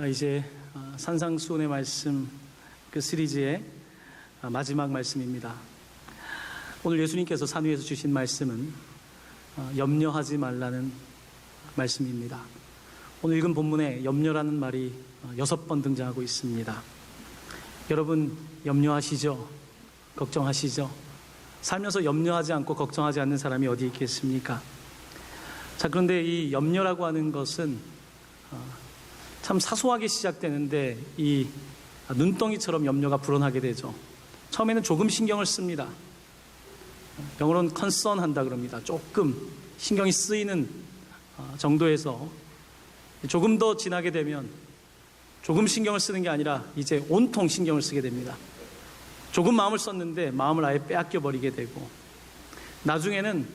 이제 산상수훈의 말씀 그 시리즈의 마지막 말씀입니다. 오늘 예수님께서 산 위에서 주신 말씀은 염려하지 말라는 말씀입니다. 오늘 읽은 본문에 염려라는 말이 6번 등장하고 있습니다. 여러분 염려하시죠? 걱정하시죠? 살면서 염려하지 않고 걱정하지 않는 사람이 어디 있겠습니까? 자, 그런데 이 염려라고 하는 것은 참 사소하게 시작되는데 이 눈덩이처럼 염려가 불어나게 되죠. 처음에는 조금 신경을 씁니다. 영어로는 concern 한다 그럽니다. 조금 신경이 쓰이는 정도에서 조금 더 지나게 되면 조금 신경을 쓰는 게 아니라 이제 온통 신경을 쓰게 됩니다. 조금 마음을 썼는데 마음을 아예 빼앗겨 버리게 되고 나중에는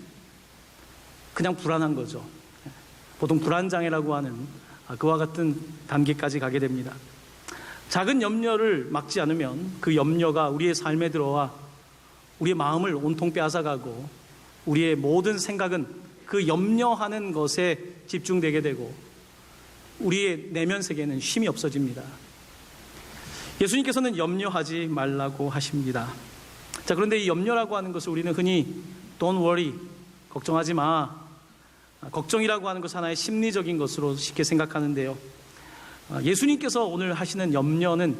그냥 불안한 거죠. 보통 불안장애라고 하는 그와 같은 단계까지 가게 됩니다. 작은 염려를 막지 않으면 그 염려가 우리의 삶에 들어와 우리의 마음을 온통 빼앗아가고 우리의 모든 생각은 그 염려하는 것에 집중되게 되고 우리의 내면 세계는 쉼이 없어집니다. 예수님께서는 염려하지 말라고 하십니다. 자, 그런데 이 염려라고 하는 것을 우리는 흔히 Don't worry, 걱정하지 마, 걱정이라고 하는 것은 하나의 심리적인 것으로 쉽게 생각하는데요. 예수님께서 오늘 하시는 염려는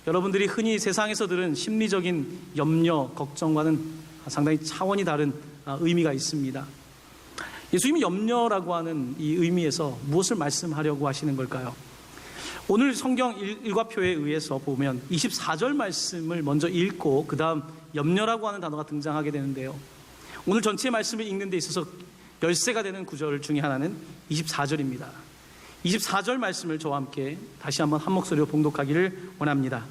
여러분들이 흔히 세상에서 들은 심리적인 염려, 걱정과는 상당히 차원이 다른 의미가 있습니다. 예수님이 염려라고 하는 이 의미에서 무엇을 말씀하려고 하시는 걸까요? 오늘 성경 일과표에 의해서 보면 24절 말씀을 먼저 읽고 그 다음 염려라고 하는 단어가 등장하게 되는데요. 오늘 전체 말씀을 읽는 데 있어서 열쇠가 되는 구절 중에 하나는 24절입니다. 24절 말씀을 저와 함께 다시 한번 한 목소리로 봉독하기를 원합니다.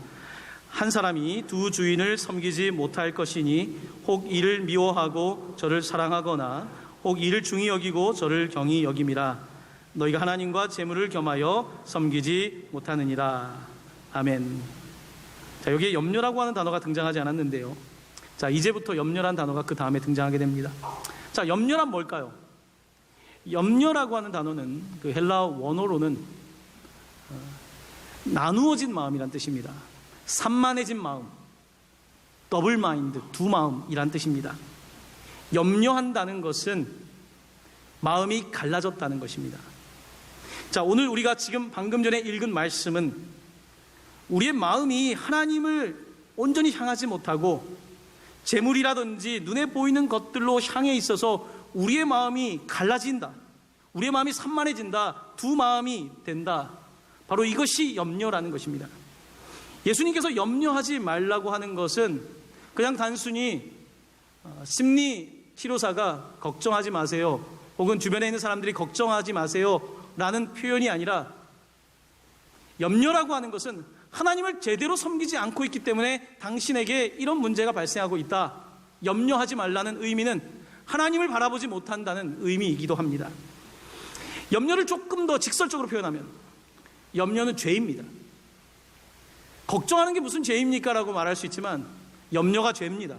한 사람이 두 주인을 섬기지 못할 것이니 혹 이를 미워하고 저를 사랑하거나 혹 이를 중히 여기고 저를 경히 여김이라. 너희가 하나님과 재물을 겸하여 섬기지 못하느니라. 아멘. 자, 여기에 염려라고 하는 단어가 등장하지 않았는데요. 자, 이제부터 염려란 단어가 그 다음에 등장하게 됩니다. 자, 염려란 뭘까요? 염려라고 하는 단어는 그 헬라어 원어로는 나누어진 마음이란 뜻입니다. 산만해진 마음, 더블 마인드, 두 마음이란 뜻입니다. 염려한다는 것은 마음이 갈라졌다는 것입니다. 자, 오늘 우리가 지금 방금 전에 읽은 말씀은 우리의 마음이 하나님을 온전히 향하지 못하고 재물이라든지 눈에 보이는 것들로 향해 있어서 우리의 마음이 갈라진다, 우리의 마음이 산만해진다, 두 마음이 된다, 바로 이것이 염려라는 것입니다. 예수님께서 염려하지 말라고 하는 것은 그냥 단순히 심리 치료사가 걱정하지 마세요, 혹은 주변에 있는 사람들이 걱정하지 마세요 라는 표현이 아니라, 염려라고 하는 것은 하나님을 제대로 섬기지 않고 있기 때문에 당신에게 이런 문제가 발생하고 있다, 염려하지 말라는 의미는 하나님을 바라보지 못한다는 의미이기도 합니다. 염려를 조금 더 직설적으로 표현하면 염려는 죄입니다. 걱정하는 게 무슨 죄입니까? 라고 말할 수 있지만 염려가 죄입니다.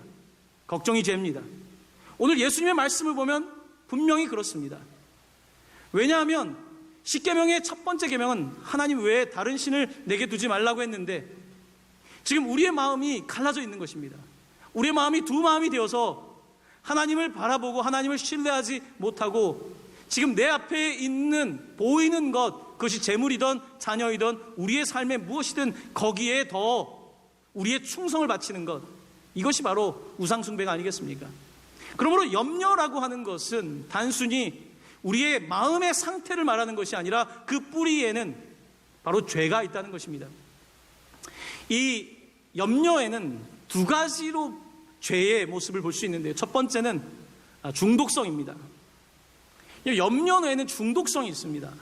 걱정이 죄입니다. 오늘 예수님의 말씀을 보면 분명히 그렇습니다. 왜냐하면 십계명의 첫 번째 계명은 하나님 외에 다른 신을 내게 두지 말라고 했는데 지금 우리의 마음이 갈라져 있는 것입니다. 우리의 마음이 두 마음이 되어서 하나님을 바라보고 하나님을 신뢰하지 못하고 지금 내 앞에 있는 보이는 것, 그것이 재물이든 자녀이든 우리의 삶에 무엇이든 거기에 더 우리의 충성을 바치는 것, 이것이 바로 우상숭배가 아니겠습니까? 그러므로 염려라고 하는 것은 단순히 우리의 마음의 상태를 말하는 것이 아니라 그 뿌리에는 바로 죄가 있다는 것입니다. 이 염려에는 두 가지로 죄의 모습을 볼 수 있는데요. 첫 번째는 중독성입니다. 염려 외에는 중독성이 있습니다.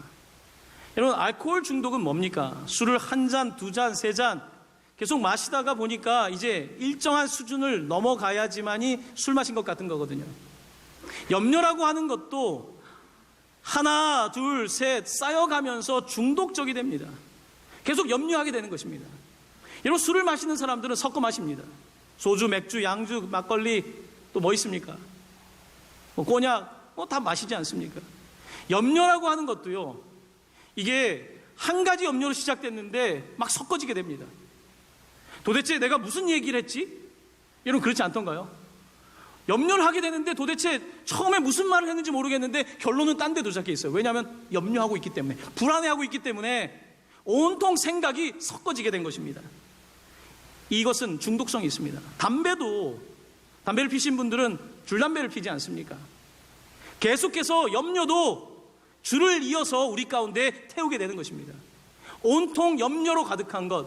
여러분, 알코올 중독은 뭡니까? 술을 한 잔, 두 잔, 세 잔 계속 마시다가 보니까 이제 일정한 수준을 넘어가야지만이 술 마신 것 같은 거거든요. 염려라고 하는 것도 하나, 둘, 셋 쌓여가면서 중독적이 됩니다. 계속 염려하게 되는 것입니다. 여러분, 술을 마시는 사람들은 섞어 마십니다. 소주, 맥주, 양주, 막걸리, 또 뭐 있습니까? 꼬냑, 다 마시지 않습니까? 염려라고 하는 것도요, 이게 한 가지 염려로 시작됐는데 막 섞어지게 됩니다. 도대체 내가 무슨 얘기를 했지? 여러분 그렇지 않던가요? 염려를 하게 되는데 도대체 처음에 무슨 말을 했는지 모르겠는데 결론은 딴 데 도착해 있어요. 왜냐하면 염려하고 있기 때문에, 불안해하고 있기 때문에 온통 생각이 섞어지게 된 것입니다. 이것은 중독성이 있습니다. 담배를 피신 분들은 줄담배를 피지 않습니까? 계속해서 염려도 줄을 이어서 우리 가운데 태우게 되는 것입니다. 온통 염려로 가득한 것,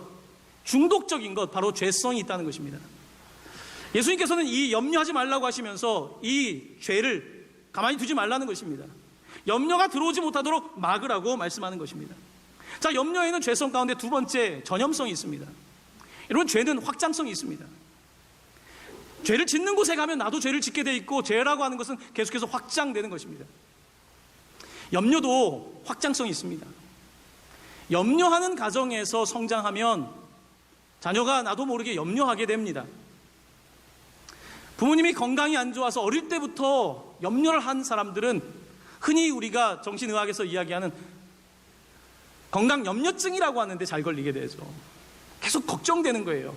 중독적인 것, 바로 죄성이 있다는 것입니다. 예수님께서는 이 염려하지 말라고 하시면서 이 죄를 가만히 두지 말라는 것입니다. 염려가 들어오지 못하도록 막으라고 말씀하는 것입니다. 자, 염려에는 죄성 가운데 두 번째 전염성이 있습니다. 여러분, 죄는 확장성이 있습니다. 죄를 짓는 곳에 가면 나도 죄를 짓게 돼 있고, 죄라고 하는 것은 계속해서 확장되는 것입니다. 염려도 확장성이 있습니다. 염려하는 가정에서 성장하면 자녀가 나도 모르게 염려하게 됩니다. 부모님이 건강이 안 좋아서 어릴 때부터 염려를 한 사람들은 흔히 우리가 정신의학에서 이야기하는 건강염려증이라고 하는데 잘 걸리게 되죠. 계속 걱정되는 거예요.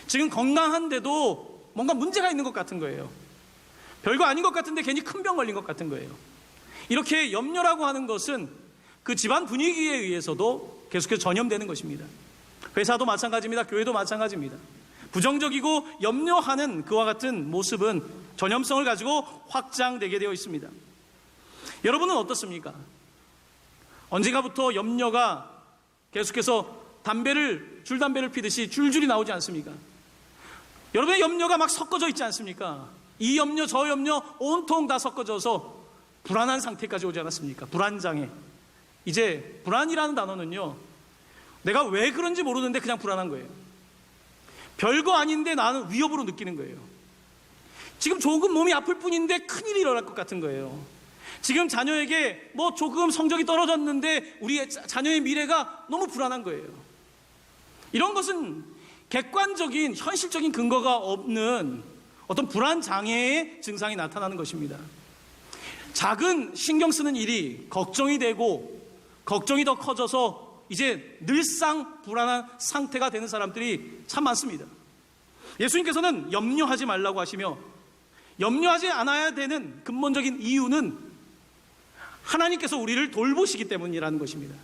지금 건강한데도 뭔가 문제가 있는 것 같은 거예요. 별거 아닌 것 같은데 괜히 큰 병 걸린 것 같은 거예요. 이렇게 염려라고 하는 것은 그 집안 분위기에 의해서도 계속해서 전염되는 것입니다. 회사도 마찬가지입니다. 교회도 마찬가지입니다. 부정적이고 염려하는 그와 같은 모습은 전염성을 가지고 확장되게 되어 있습니다. 여러분은 어떻습니까? 언젠가부터 염려가 계속해서 줄담배를 피듯이 줄줄이 나오지 않습니까? 여러분의 염려가 막 섞어져 있지 않습니까? 이 염려 저 염려 온통 다 섞어져서 불안한 상태까지 오지 않았습니까? 불안장애. 이제 불안이라는 단어는요, 내가 왜 그런지 모르는데 그냥 불안한 거예요. 별거 아닌데 나는 위협으로 느끼는 거예요. 지금 조금 몸이 아플 뿐인데 큰일이 일어날 것 같은 거예요. 지금 자녀에게 뭐 조금 성적이 떨어졌는데 우리 자녀의 미래가 너무 불안한 거예요. 이런 것은 객관적인 현실적인 근거가 없는 어떤 불안 장애의 증상이 나타나는 것입니다. 작은 신경 쓰는 일이 걱정이 되고 걱정이 더 커져서 이제 늘상 불안한 상태가 되는 사람들이 참 많습니다. 예수님께서는 염려하지 말라고 하시며, 염려하지 않아야 되는 근본적인 이유는 하나님께서 우리를 돌보시기 때문이라는 것입니다.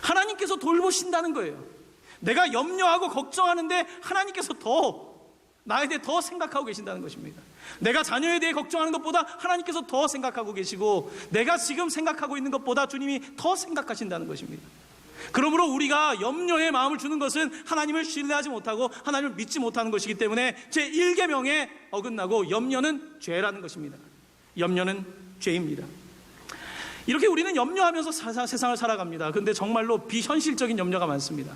하나님께서 돌보신다는 거예요. 내가 염려하고 걱정하는데 하나님께서 나에 대해 더 생각하고 계신다는 것입니다. 내가 자녀에 대해 걱정하는 것보다 하나님께서 더 생각하고 계시고, 내가 지금 생각하고 있는 것보다 주님이 더 생각하신다는 것입니다. 그러므로 우리가 염려의 마음을 주는 것은 하나님을 신뢰하지 못하고 하나님을 믿지 못하는 것이기 때문에 제1계명에 어긋나고, 염려는 죄라는 것입니다. 염려는 죄입니다. 이렇게 우리는 염려하면서 세상을 살아갑니다. 그런데 정말로 비현실적인 염려가 많습니다.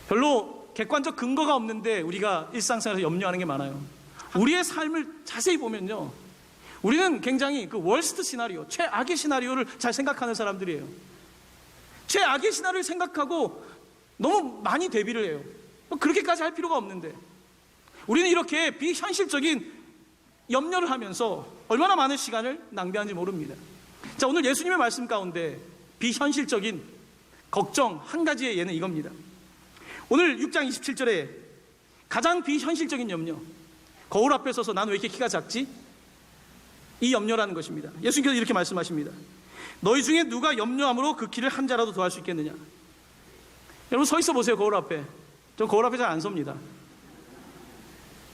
별로 객관적 근거가 없는데 우리가 일상생활에서 염려하는 게 많아요. 우리의 삶을 자세히 보면요, 우리는 굉장히 그 월스트 시나리오, 최악의 시나리오를 잘 생각하는 사람들이에요. 최악의 시나리오를 생각하고 너무 많이 대비를 해요. 그렇게까지 할 필요가 없는데 우리는 이렇게 비현실적인 염려를 하면서 얼마나 많은 시간을 낭비하는지 모릅니다. 자, 오늘 예수님의 말씀 가운데 비현실적인 걱정 한 가지의 예는 이겁니다. 오늘 6장 27절에 가장 비현실적인 염려, 거울 앞에 서서 난 왜 이렇게 키가 작지? 이 염려라는 것입니다. 예수님께서 이렇게 말씀하십니다. 너희 중에 누가 염려함으로 그 키를 한 자라도 더할 수 있겠느냐? 여러분 서 있어 보세요. 거울 앞에. 전 거울 앞에 잘 안 섭니다.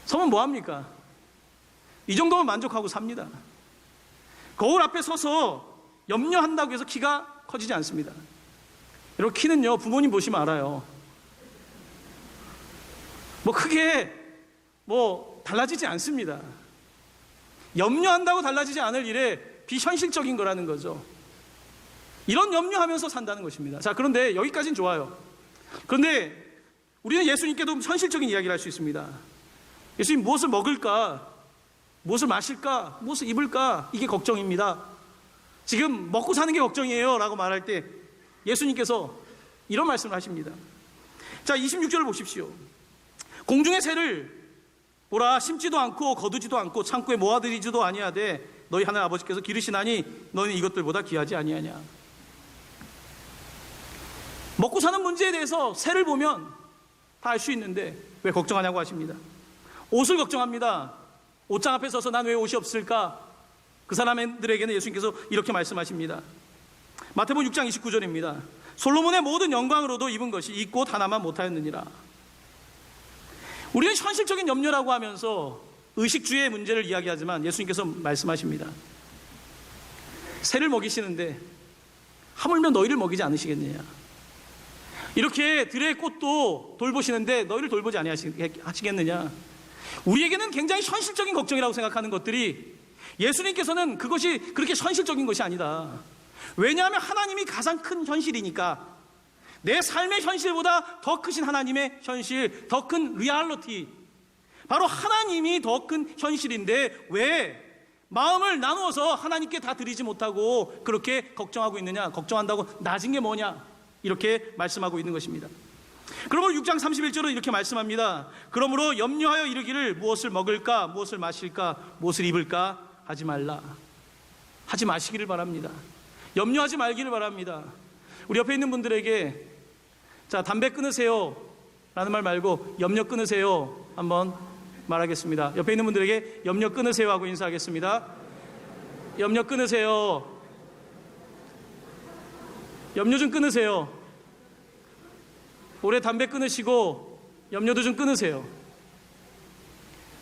서면 뭐합니까? 이 정도면 만족하고 삽니다. 거울 앞에 서서 염려한다고 해서 키가 커지지 않습니다. 여러분 키는요, 부모님 보시면 알아요. 크게 달라지지 않습니다. 염려한다고 달라지지 않을 일에 비현실적인 거라는 거죠. 이런 염려하면서 산다는 것입니다. 자, 그런데 여기까지는 좋아요. 그런데 우리는 예수님께도 현실적인 이야기를 할 수 있습니다. 예수님 무엇을 먹을까? 무엇을 마실까? 무엇을 입을까? 이게 걱정입니다. 지금 먹고 사는 게 걱정이에요 라고 말할 때 예수님께서 이런 말씀을 하십니다. 자, 26절을 보십시오. 공중의 새를 보라, 심지도 않고 거두지도 않고 창고에 모아들이지도 아니하되 너희 하늘 아버지께서 기르시나니 너는 이것들보다 귀하지 아니하냐. 먹고 사는 문제에 대해서 새를 보면 다 알 수 있는데 왜 걱정하냐고 하십니다. 옷을 걱정합니다. 옷장 앞에 서서 난 왜 옷이 없을까? 그 사람들에게는 예수님께서 이렇게 말씀하십니다. 마태복음 6장 29절입니다. 솔로몬의 모든 영광으로도 입은 것이 이 꽃 하나만 못하였느니라. 우리는 현실적인 염려라고 하면서 의식주의 문제를 이야기하지만 예수님께서 말씀하십니다. 새를 먹이시는데 하물며 너희를 먹이지 않으시겠느냐. 이렇게 들의 꽃도 돌보시는데 너희를 돌보지 아니하시겠느냐. 우리에게는 굉장히 현실적인 걱정이라고 생각하는 것들이 예수님께서는 그것이 그렇게 현실적인 것이 아니다. 왜냐하면 하나님이 가장 큰 현실이니까. 내 삶의 현실보다 더 크신 하나님의 현실, 더 큰 리얼리티, 바로 하나님이 더 큰 현실인데 왜 마음을 나누어서 하나님께 다 드리지 못하고 그렇게 걱정하고 있느냐. 걱정한다고 낮은 게 뭐냐, 이렇게 말씀하고 있는 것입니다. 그러므로 6장 31절은 이렇게 말씀합니다. 그러므로 염려하여 이르기를 무엇을 먹을까, 무엇을 마실까, 무엇을 입을까 하지 말라. 하지 마시기를 바랍니다. 염려하지 말기를 바랍니다. 우리 옆에 있는 분들에게 자, 담배 끊으세요 라는 말 말고 염려 끊으세요 한번 말하겠습니다. 옆에 있는 분들에게 염려 끊으세요 하고 인사하겠습니다. 염려 끊으세요. 염려 좀 끊으세요. 올해 담배 끊으시고 염려도 좀 끊으세요.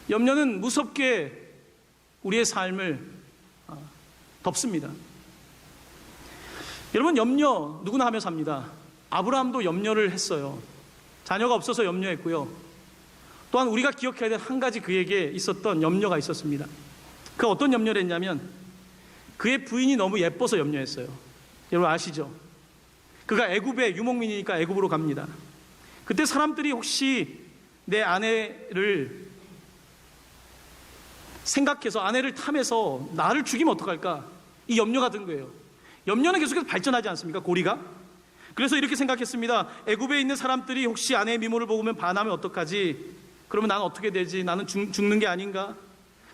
염려는 무섭게 우리의 삶을 덮습니다. 여러분, 염려 누구나 하며 삽니다. 아브라함도 염려를 했어요. 자녀가 없어서 염려했고요. 또한 우리가 기억해야 될 한 가지 그에게 있었던 염려가 있었습니다. 그 어떤 염려를 했냐면 그의 부인이 너무 예뻐서 염려했어요. 여러분 아시죠? 그가 애굽의 유목민이니까 애굽으로 갑니다. 그때 사람들이 혹시 내 아내를 생각해서 아내를 탐해서 나를 죽이면 어떡할까? 이 염려가 든 거예요. 염려는 계속해서 발전하지 않습니까? 고리가. 그래서 이렇게 생각했습니다. 애굽에 있는 사람들이 혹시 아내의 미모를 보면 반하면 어떡하지? 그러면 나는 어떻게 되지? 나는 죽는 게 아닌가?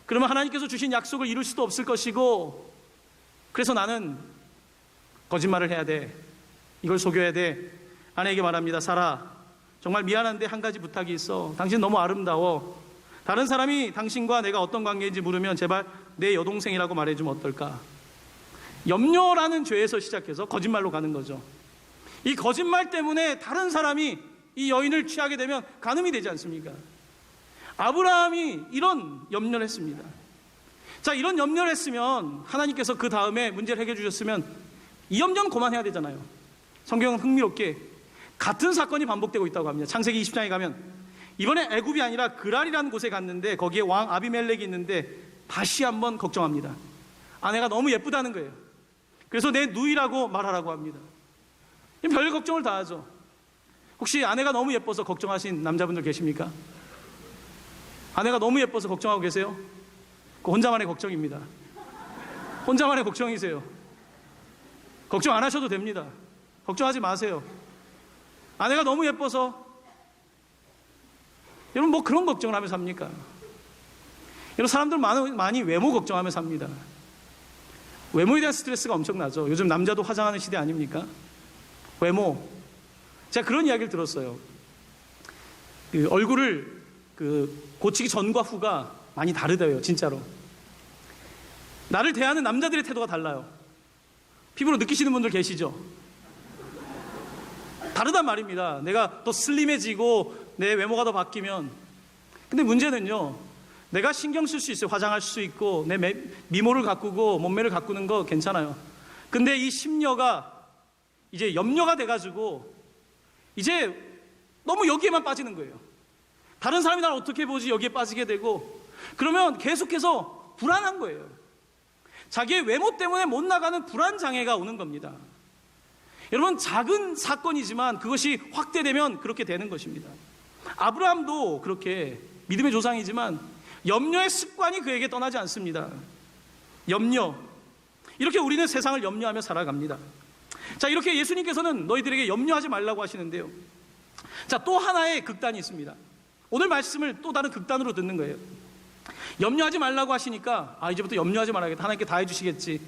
그러면 하나님께서 주신 약속을 이룰 수도 없을 것이고, 그래서 나는 거짓말을 해야 돼. 이걸 속여야 돼. 아내에게 말합니다. 사라, 정말 미안한데 한 가지 부탁이 있어. 당신 너무 아름다워. 다른 사람이 당신과 내가 어떤 관계인지 물으면 제발 내 여동생이라고 말해주면 어떨까? 염려라는 죄에서 시작해서 거짓말로 가는 거죠. 이 거짓말 때문에 다른 사람이 이 여인을 취하게 되면 간음이 되지 않습니까? 아브라함이 이런 염려를 했습니다. 자, 이런 염려를 했으면 하나님께서 그 다음에 문제를 해결해 주셨으면 이 염려는 그만해야 되잖아요. 성경은 흥미롭게 같은 사건이 반복되고 있다고 합니다. 창세기 20장에 가면 이번에 애굽이 아니라 그랄이라는 곳에 갔는데 거기에 왕 아비멜렉이 있는데 다시 한번 걱정합니다. 아내가 너무 예쁘다는 거예요. 그래서 내 누이라고 말하라고 합니다. 별 걱정을 다 하죠. 혹시 아내가 너무 예뻐서 걱정하신 남자분들 계십니까? 아내가 너무 예뻐서 걱정하고 계세요? 그 혼자만의 걱정입니다. 혼자만의 걱정이세요. 걱정 안 하셔도 됩니다. 걱정하지 마세요. 아내가 너무 예뻐서, 여러분 뭐 그런 걱정을 하며 삽니까? 여러분 사람들 많이 외모 걱정하며 삽니다. 외모에 대한 스트레스가 엄청나죠. 요즘 남자도 화장하는 시대 아닙니까? 외모. 제가 그런 이야기를 들었어요. 그 얼굴을 고치기 전과 후가 많이 다르대요. 진짜로. 나를 대하는 남자들의 태도가 달라요. 피부로 느끼시는 분들 계시죠? 다르단 말입니다. 내가 더 슬림해지고 내 외모가 더 바뀌면. 근데 문제는요, 내가 신경 쓸 수 있어요. 화장할 수 있고 내 미모를 가꾸고 몸매를 가꾸는 거 괜찮아요. 근데 이 심려가 이제 염려가 돼가지고 이제 너무 여기에만 빠지는 거예요. 다른 사람이 나를 어떻게 보지 여기에 빠지게 되고, 그러면 계속해서 불안한 거예요. 자기의 외모 때문에 못 나가는 불안 장애가 오는 겁니다. 여러분 작은 사건이지만 그것이 확대되면 그렇게 되는 것입니다. 아브라함도 그렇게 믿음의 조상이지만 염려의 습관이 그에게 떠나지 않습니다. 염려. 이렇게 우리는 세상을 염려하며 살아갑니다. 자, 이렇게 예수님께서는 너희들에게 염려하지 말라고 하시는데요. 자, 또 하나의 극단이 있습니다. 오늘 말씀을 또 다른 극단으로 듣는 거예요. 염려하지 말라고 하시니까 이제부터 염려하지 말아야겠다. 하나님께 다 해주시겠지.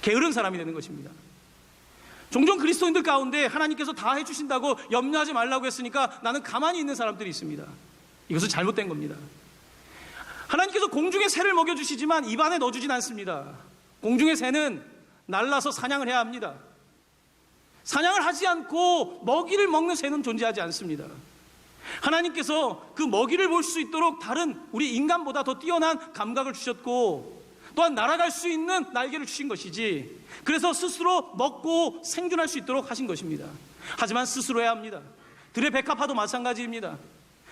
게으른 사람이 되는 것입니다. 종종 그리스도인들 가운데 하나님께서 다 해주신다고 염려하지 말라고 했으니까 나는 가만히 있는 사람들이 있습니다. 이것은 잘못된 겁니다. 하나님께서 공중의 새를 먹여주시지만 입안에 넣어주진 않습니다. 공중의 새는 날라서 사냥을 해야 합니다. 사냥을 하지 않고 먹이를 먹는 새는 존재하지 않습니다. 하나님께서 그 먹이를 볼 수 있도록 다른 우리 인간보다 더 뛰어난 감각을 주셨고 또한 날아갈 수 있는 날개를 주신 것이지, 그래서 스스로 먹고 생존할 수 있도록 하신 것입니다. 하지만 스스로 해야 합니다. 들의 백합화도 마찬가지입니다.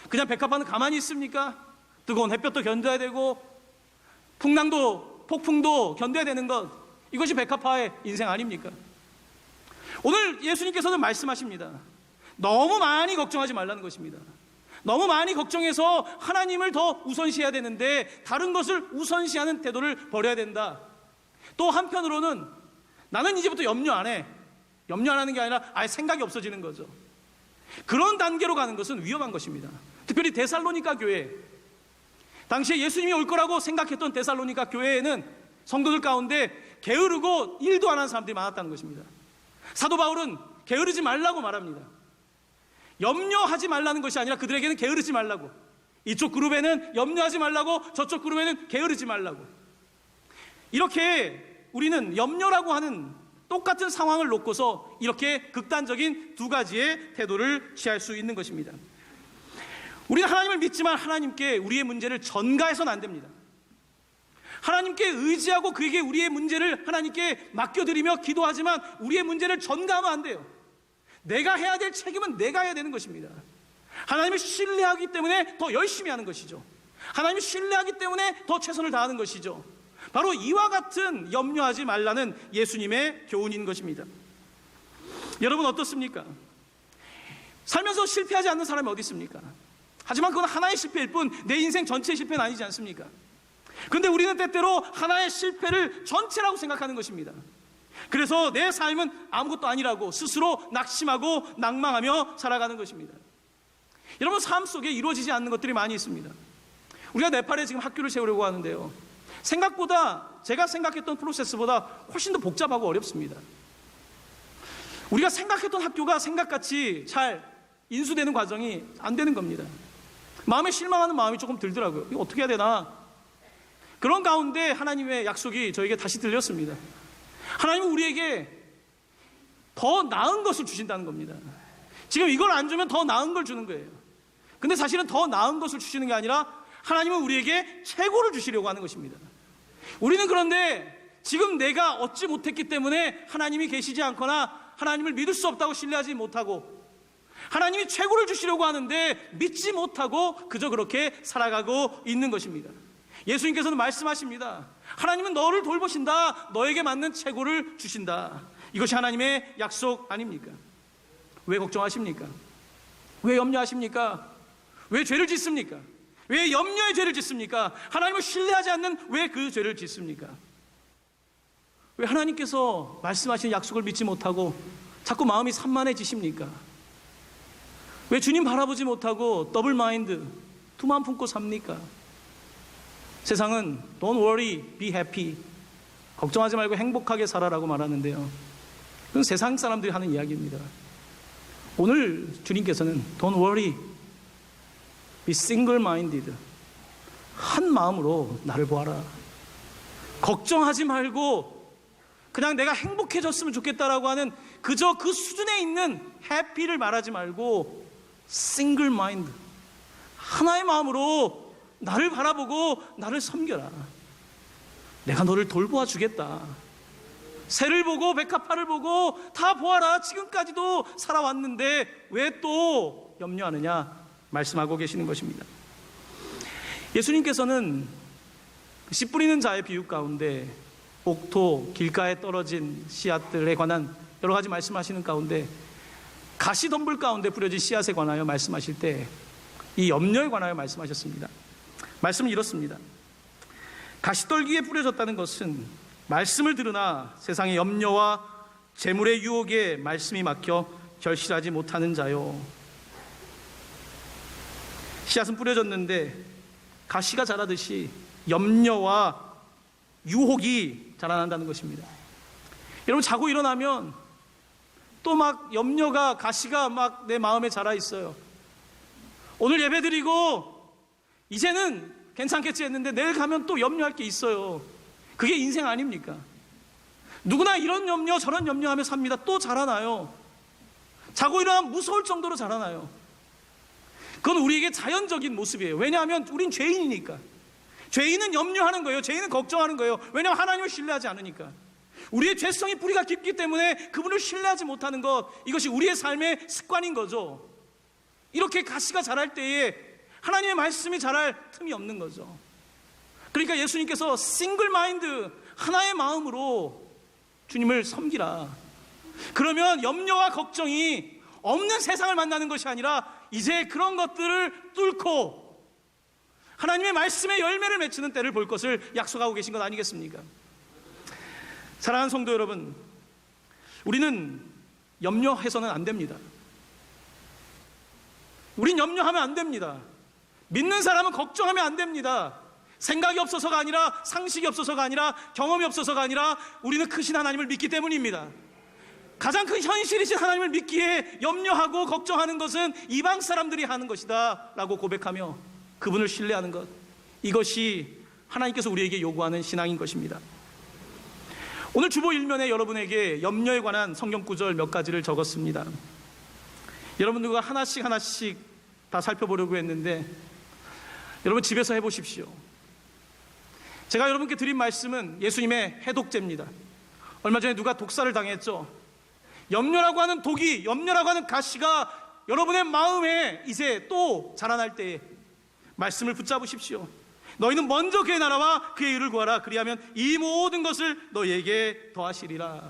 그냥 백합화는 가만히 있습니까? 뜨거운 햇볕도 견뎌야 되고 풍랑도 폭풍도 견뎌야 되는 것, 이것이 백합화의 인생 아닙니까? 오늘 예수님께서는 말씀하십니다. 너무 많이 걱정하지 말라는 것입니다. 너무 많이 걱정해서 하나님을 더 우선시해야 되는데 다른 것을 우선시하는 태도를 버려야 된다. 또 한편으로는 나는 이제부터 염려 안 해. 염려 안 하는 게 아니라 아예 생각이 없어지는 거죠. 그런 단계로 가는 것은 위험한 것입니다. 특별히 데살로니가 교회, 당시에 예수님이 올 거라고 생각했던 데살로니가 교회에는 성도들 가운데 게으르고 일도 안 하는 사람들이 많았다는 것입니다. 사도 바울은 게으르지 말라고 말합니다. 염려하지 말라는 것이 아니라 그들에게는 게으르지 말라고, 이쪽 그룹에는 염려하지 말라고, 저쪽 그룹에는 게으르지 말라고. 이렇게 우리는 염려라고 하는 똑같은 상황을 놓고서 이렇게 극단적인 두 가지의 태도를 취할 수 있는 것입니다. 우리는 하나님을 믿지만 하나님께 우리의 문제를 전가해서는 안 됩니다. 하나님께 의지하고 그에게 우리의 문제를 하나님께 맡겨드리며 기도하지만 우리의 문제를 전가하면 안 돼요. 내가 해야 될 책임은 내가 해야 되는 것입니다. 하나님을 신뢰하기 때문에 더 열심히 하는 것이죠. 하나님을 신뢰하기 때문에 더 최선을 다하는 것이죠. 바로 이와 같은 염려하지 말라는 예수님의 교훈인 것입니다. 여러분 어떻습니까? 살면서 실패하지 않는 사람이 어디 있습니까? 하지만 그건 하나의 실패일 뿐 내 인생 전체의 실패는 아니지 않습니까? 그런데 우리는 때때로 하나의 실패를 전체라고 생각하는 것입니다. 그래서 내 삶은 아무것도 아니라고 스스로 낙심하고 낭망하며 살아가는 것입니다. 여러분, 삶 속에 이루어지지 않는 것들이 많이 있습니다. 우리가 네팔에 지금 학교를 세우려고 하는데요, 생각보다 제가 생각했던 프로세스보다 훨씬 더 복잡하고 어렵습니다. 우리가 생각했던 학교가 생각같이 잘 인수되는 과정이 안 되는 겁니다. 마음에 실망하는 마음이 조금 들더라고요. 이거 어떻게 해야 되나? 그런 가운데 하나님의 약속이 저에게 다시 들렸습니다. 하나님은 우리에게 더 나은 것을 주신다는 겁니다. 지금 이걸 안 주면 더 나은 걸 주는 거예요. 근데 사실은 더 나은 것을 주시는 게 아니라 하나님은 우리에게 최고를 주시려고 하는 것입니다. 우리는 그런데 지금 내가 얻지 못했기 때문에 하나님이 계시지 않거나 하나님을 믿을 수 없다고 신뢰하지 못하고 하나님이 최고를 주시려고 하는데 믿지 못하고 그저 그렇게 살아가고 있는 것입니다. 예수님께서는 말씀하십니다. 하나님은 너를 돌보신다. 너에게 맞는 최고를 주신다. 이것이 하나님의 약속 아닙니까? 왜 걱정하십니까? 왜 염려하십니까? 왜 죄를 짓습니까? 왜 염려의 죄를 짓습니까? 하나님을 신뢰하지 않는 왜 그 죄를 짓습니까? 왜 하나님께서 말씀하신 약속을 믿지 못하고 자꾸 마음이 산만해지십니까? 왜 주님 바라보지 못하고 더블 마인드, 두만 품고 삽니까? 세상은 don't worry, be happy, 걱정하지 말고 행복하게 살아라고 말하는데요, 그건 세상 사람들이 하는 이야기입니다. 오늘 주님께서는 don't worry, be single-minded, 한 마음으로 나를 보아라. 걱정하지 말고 그냥 내가 행복해졌으면 좋겠다라고 하는 그저 그 수준에 있는 해피를 말하지 말고 single-minded, 하나의 마음으로 나를 바라보고 나를 섬겨라. 내가 너를 돌보아 주겠다. 새를 보고 백합화를 보고 다 보아라. 지금까지도 살아왔는데 왜 또 염려하느냐 말씀하고 계시는 것입니다. 예수님께서는 씨 뿌리는 자의 비유 가운데 옥토, 길가에 떨어진 씨앗들에 관한 여러 가지 말씀하시는 가운데 가시덤불 가운데 뿌려진 씨앗에 관하여 말씀하실 때 이 염려에 관하여 말씀하셨습니다. 말씀은 이렇습니다. 가시떨기에 뿌려졌다는 것은 말씀을 들으나 세상의 염려와 재물의 유혹에 말씀이 막혀 결실하지 못하는 자요. 씨앗은 뿌려졌는데 가시가 자라듯이 염려와 유혹이 자라난다는 것입니다. 여러분, 자고 일어나면 또 막 염려가, 가시가 막 내 마음에 자라 있어요. 오늘 예배 드리고 이제는 괜찮겠지 했는데 내일 가면 또 염려할 게 있어요. 그게 인생 아닙니까? 누구나 이런 염려 저런 염려하며 삽니다. 또 자라나요. 자고 일어나면 무서울 정도로 자라나요. 그건 우리에게 자연적인 모습이에요. 왜냐하면 우린 죄인이니까. 죄인은 염려하는 거예요. 죄인은 걱정하는 거예요. 왜냐하면 하나님을 신뢰하지 않으니까. 우리의 죄성이 뿌리가 깊기 때문에 그분을 신뢰하지 못하는 것, 이것이 우리의 삶의 습관인 거죠. 이렇게 가시가 자랄 때에 하나님의 말씀이 자랄 틈이 없는 거죠. 그러니까 예수님께서 싱글 마인드, 하나의 마음으로 주님을 섬기라. 그러면 염려와 걱정이 없는 세상을 만나는 것이 아니라 이제 그런 것들을 뚫고 하나님의 말씀의 열매를 맺히는 때를 볼 것을 약속하고 계신 것 아니겠습니까? 사랑하는 성도 여러분, 우리는 염려해서는 안 됩니다. 우린 염려하면 안 됩니다. 믿는 사람은 걱정하면 안 됩니다. 생각이 없어서가 아니라, 상식이 없어서가 아니라, 경험이 없어서가 아니라 우리는 크신 하나님을 믿기 때문입니다. 가장 큰 현실이신 하나님을 믿기에 염려하고 걱정하는 것은 이방 사람들이 하는 것이다 라고 고백하며 그분을 신뢰하는 것, 이것이 하나님께서 우리에게 요구하는 신앙인 것입니다. 오늘 주보 1면에 여러분에게 염려에 관한 성경 구절 몇 가지를 적었습니다. 여러분들과 하나씩 다 살펴보려고 했는데 여러분 집에서 해보십시오. 제가 여러분께 드린 말씀은 예수님의 해독제입니다. 얼마 전에 누가 독사를 당했죠. 염려라고 하는 독이, 염려라고 하는 가시가 여러분의 마음에 이제 또 자라날 때에 말씀을 붙잡으십시오. 너희는 먼저 그의 나라와 그의 의를 구하라. 그리하면 이 모든 것을 너희에게 더하시리라.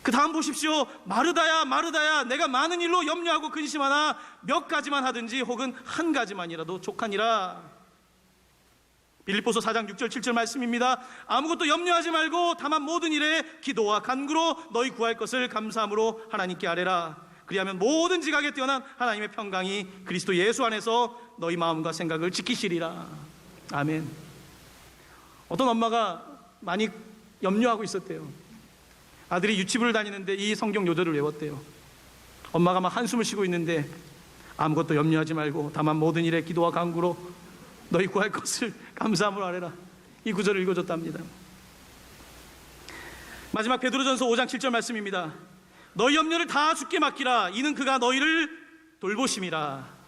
그 다음 보십시오. 마르다야 마르다야, 내가 많은 일로 염려하고 근심하나 몇 가지만 하든지 혹은 한 가지만이라도 족하니라. 빌립보서 4장 6절 7절 말씀입니다. 아무것도 염려하지 말고 다만 모든 일에 기도와 간구로 너희 구할 것을 감사함으로 하나님께 아뢰라. 그리하면 모든 지각에 뛰어난 하나님의 평강이 그리스도 예수 안에서 너희 마음과 생각을 지키시리라. 아멘. 어떤 엄마가 많이 염려하고 있었대요. 아들이 유치부를 다니는데 이 성경 요절을 외웠대요. 엄마가 막 한숨을 쉬고 있는데 아무것도 염려하지 말고 다만 모든 일에 기도와 간구로 너희 구할 것을 감사함으로 아뢰라. 이 구절을 읽어줬답니다. 마지막 베드로전서 5장 7절 말씀입니다. 너희 염려를 다 주께 맡기라. 이는 그가 너희를 돌보심이라.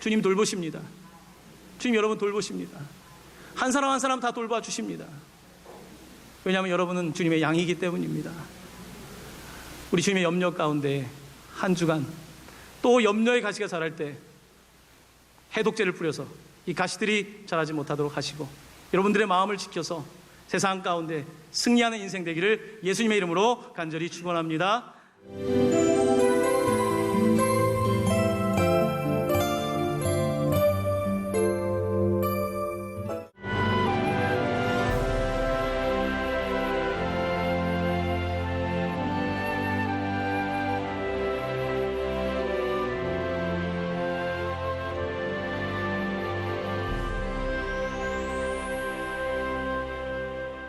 주님 돌보십니다. 주님 여러분 돌보십니다. 한 사람 한 사람 다 돌봐주십니다. 왜냐하면 여러분은 주님의 양이기 때문입니다. 우리 주님의 염려 가운데 한 주간 또 염려의 가시가 자랄 때 해독제를 뿌려서 이 가시들이 자라지 못하도록 하시고 여러분들의 마음을 지켜서 세상 가운데 승리하는 인생 되기를 예수님의 이름으로 간절히 축원합니다.